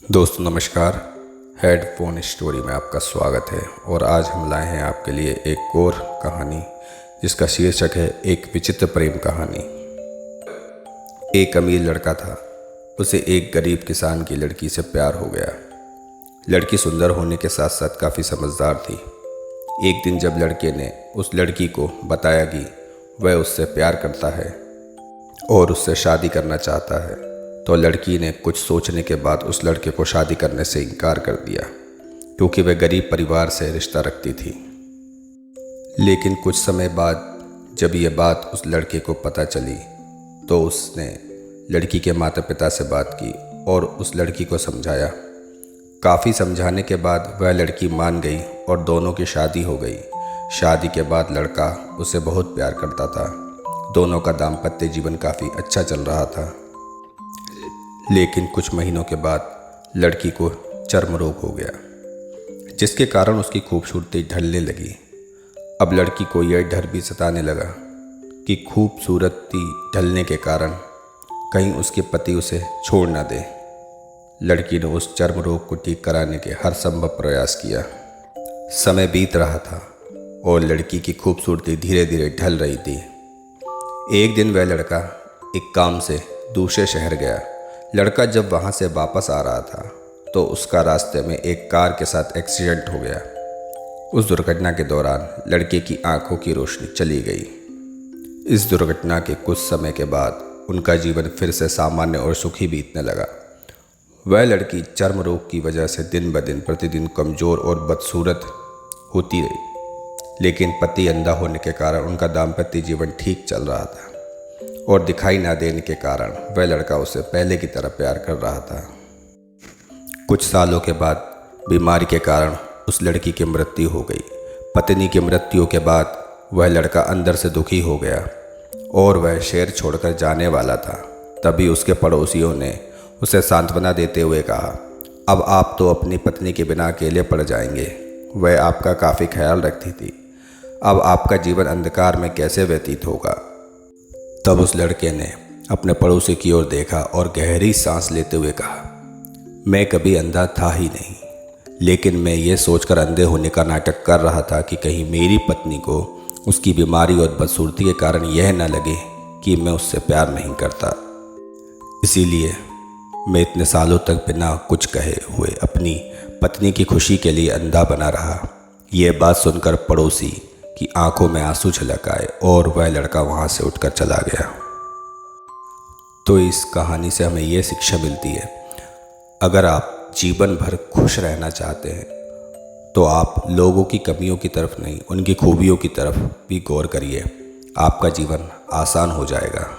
दोस्तों नमस्कार। Headphone story में आपका स्वागत है और आज हम लाए हैं आपके लिए एक और कहानी जिसका शीर्षक है एक विचित्र प्रेम कहानी। एक अमीर लड़का था, उसे एक गरीब किसान की लड़की से प्यार हो गया। लड़की सुंदर होने के साथ साथ काफ़ी समझदार थी। एक दिन जब लड़के ने उस लड़की को बताया कि वह उससे प्यार करता है और उससे शादी करना चाहता है, तो लड़की ने कुछ सोचने के बाद उस लड़के को शादी करने से इनकार कर दिया क्योंकि वह गरीब परिवार से रिश्ता रखती थी। लेकिन कुछ समय बाद जब यह बात उस लड़के को पता चली तो उसने लड़की के माता पिता से बात की और उस लड़की को समझाया। काफ़ी समझाने के बाद वह लड़की मान गई और दोनों की शादी हो गई। शादी के बाद लड़का उसे बहुत प्यार करता था। दोनों का दाम्पत्य जीवन काफ़ी अच्छा चल रहा था। लेकिन कुछ महीनों के बाद लड़की को चर्म रोग हो गया, जिसके कारण उसकी खूबसूरती ढलने लगी। अब लड़की को यह डर भी सताने लगा कि खूबसूरती ढलने के कारण कहीं उसके पति उसे छोड़ ना दे। लड़की ने उस चर्म रोग को ठीक कराने के हर संभव प्रयास किया। समय बीत रहा था और लड़की की खूबसूरती धीरे धीरे ढल रही थी। एक दिन वह लड़का एक काम से दूसरे शहर गया। लड़का जब वहाँ से वापस आ रहा था तो उसका रास्ते में एक कार के साथ एक्सीडेंट हो गया। उस दुर्घटना के दौरान लड़के की आंखों की रोशनी चली गई। इस दुर्घटना के कुछ समय के बाद उनका जीवन फिर से सामान्य और सुखी बीतने लगा। वह लड़की चर्म रोग की वजह से दिन ब दिन प्रतिदिन कमज़ोर और बदसूरत होती रही, लेकिन पति अंधा होने के कारण उनका दाम्पत्य जीवन ठीक चल रहा था और दिखाई ना देने के कारण वह लड़का उसे पहले की तरह प्यार कर रहा था। कुछ सालों के बाद बीमारी के कारण उस लड़की की मृत्यु हो गई। पत्नी की मृत्यु के बाद वह लड़का अंदर से दुखी हो गया और वह शहर छोड़कर जाने वाला था। तभी उसके पड़ोसियों ने उसे सांत्वना देते हुए कहा, अब आप तो अपनी पत्नी के बिना अकेले पड़ जाएंगे। वह आपका काफ़ी ख्याल रखती थी। अब आपका जीवन अंधकार में कैसे व्यतीत होगा। तब उस लड़के ने अपने पड़ोसी की ओर देखा और गहरी सांस लेते हुए कहा, मैं कभी अंधा था ही नहीं, लेकिन मैं ये सोचकर अंधे होने का नाटक कर रहा था कि कहीं मेरी पत्नी को उसकी बीमारी और बदसूरती के कारण यह न लगे कि मैं उससे प्यार नहीं करता। इसीलिए मैं इतने सालों तक बिना कुछ कहे हुए अपनी पत्नी की खुशी के लिए अंधा बना रहा। यह बात सुनकर पड़ोसी की आंखों में आंसू झलक आए और वह लड़का वहां से उठकर चला गया। तो इस कहानी से हमें यह शिक्षा मिलती है, अगर आप जीवन भर खुश रहना चाहते हैं तो आप लोगों की कमियों की तरफ नहीं, उनकी खूबियों की तरफ भी गौर करिए। आपका जीवन आसान हो जाएगा।